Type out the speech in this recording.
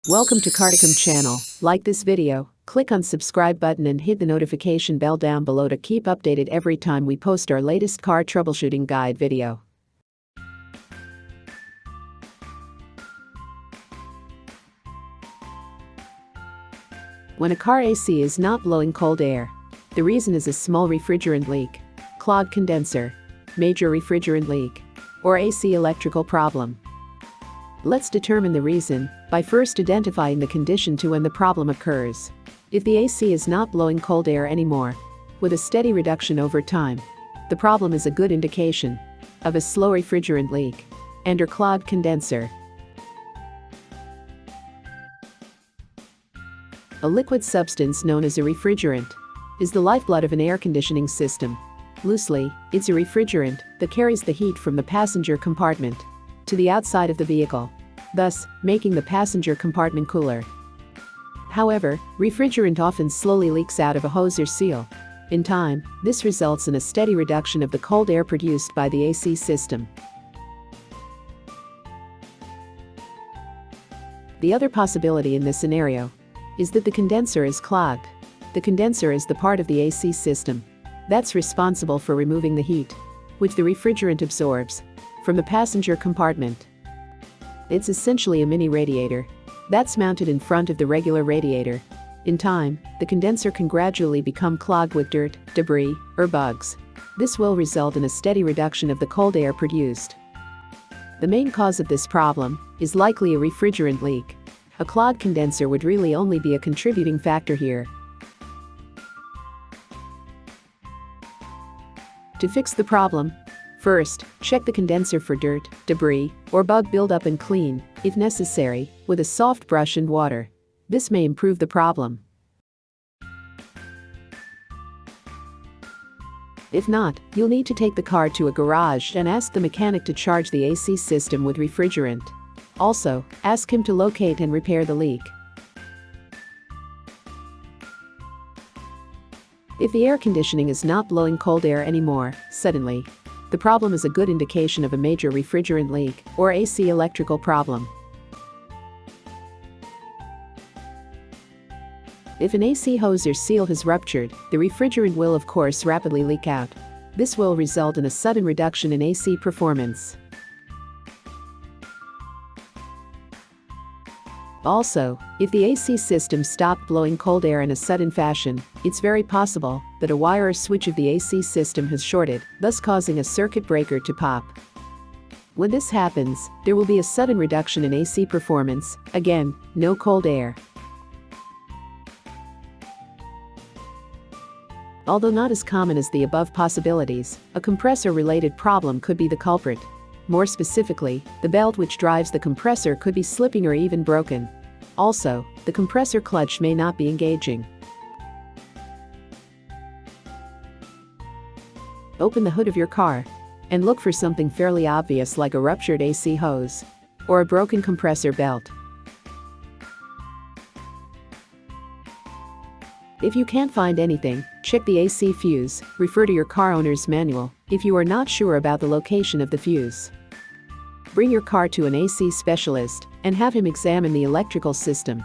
Welcome to Carticom channel. Like this video, click on subscribe button and hit the notification bell down below to keep updated every time we post our latest car troubleshooting guide video. When a car AC is not blowing cold air, the reason is a small refrigerant leak, clogged condenser, major refrigerant leak, or AC electrical problem. Let's determine the reason by first identifying the condition to when the problem occurs. If the AC is not blowing cold air anymore, with a steady reduction over time, the problem is a good indication of a slow refrigerant leak and/or clogged condenser. A liquid substance known as a refrigerant is the lifeblood of an air conditioning system. Loosely, it's a refrigerant that carries the heat from the passenger compartment to the outside of the vehicle, thus making the passenger compartment cooler. However, refrigerant often slowly leaks out of a hose or seal. In time, this results in a steady reduction of the cold air produced by the AC system. The other possibility in this scenario is that the condenser is clogged. The condenser is the part of the AC system that's responsible for removing the heat, which the refrigerant absorbs, from the passenger compartment. It's essentially a mini radiator that's mounted in front of the regular radiator. In time, the condenser can gradually become clogged with dirt, debris, or bugs. This will result in a steady reduction of the cold air produced. The main cause of this problem is likely a refrigerant leak. A clogged condenser would really only be a contributing factor here. To fix the problem, first, check the condenser for dirt, debris, or bug buildup and clean, if necessary, with a soft brush and water. This may improve the problem. If not, you'll need to take the car to a garage and ask the mechanic to charge the AC system with refrigerant. Also, ask him to locate and repair the leak. If the air conditioning is not blowing cold air anymore, suddenly, the problem is a good indication of a major refrigerant leak or AC electrical problem. If an AC hose or seal has ruptured, the refrigerant will of course rapidly leak out. This will result in a sudden reduction in AC performance. Also, if the AC system stopped blowing cold air in a sudden fashion, it's very possible that a wire or switch of the AC system has shorted, thus causing a circuit breaker to pop. When this happens, there will be a sudden reduction in AC performance. Again, no cold air. Although not as common as the above possibilities, a compressor-related problem could be the culprit. More specifically, the belt which drives the compressor could be slipping or even broken. Also, the compressor clutch may not be engaging. Open the hood of your car and look for something fairly obvious like a ruptured AC hose or a broken compressor belt. If you can't find anything, check the AC fuse. Refer to your car owner's manual if you are not sure about the location of the fuse. Bring your car to an AC specialist and have him examine the electrical system.